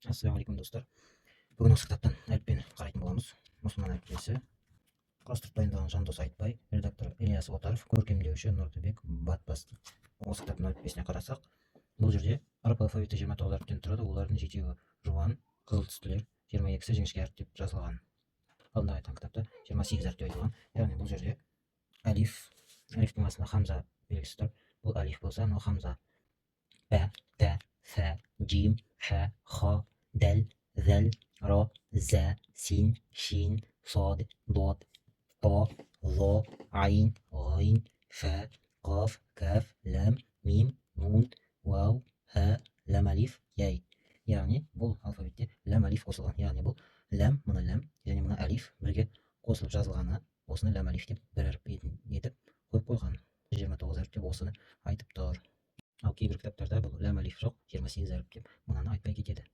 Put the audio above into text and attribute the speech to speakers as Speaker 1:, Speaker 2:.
Speaker 1: Ассалаумағалейкум достар. Бүгін осы кітаптан әліппені қарайтын боламыз. Мұсылман әліппесі. Құрастырып дайындаған Жандос Айтбай, редактор Ильяс Отаров, көркемдеуші Нұрдыбек Батбасты. Осы кітаптың әліппесіне қарасақ, бұл жерде араб алфавиті 29 әріптен тұрады. Олардың 7-і жуан, қызыл түстілер, 22-сі жіңішке әріп деп жазылған. Алдында айтқан кітапта 28 әріп деп айтылған. Яғни бұл жерде әлиф, әлифтің астында хамза белгісі тұр. Бұл әлиф болса, мынау хамза. Бә, тә, фә, джим, ха, ха, дәл, зәл, ра, зә, син, шин, сад, дод, та, ла, айн, ғайн, фә, қаф, кәф, ләм, мим, нун, вау, һә, ләм әлиф, яй. Яғни бұл алфавитте ләм әлиф қосылған. Яғни бұл ләм, мұны ләм, және мұны әлиф бірге қосылып жазылғаны, осыны ләм әлиф деп бір әріп етіп қойып қойған. 29 әріп деп осыны айтып тұр. Ал кейбір кітаптарда бұл ләм әлиф жоқ, 28 әріп деп мынаны айтпай кетеді.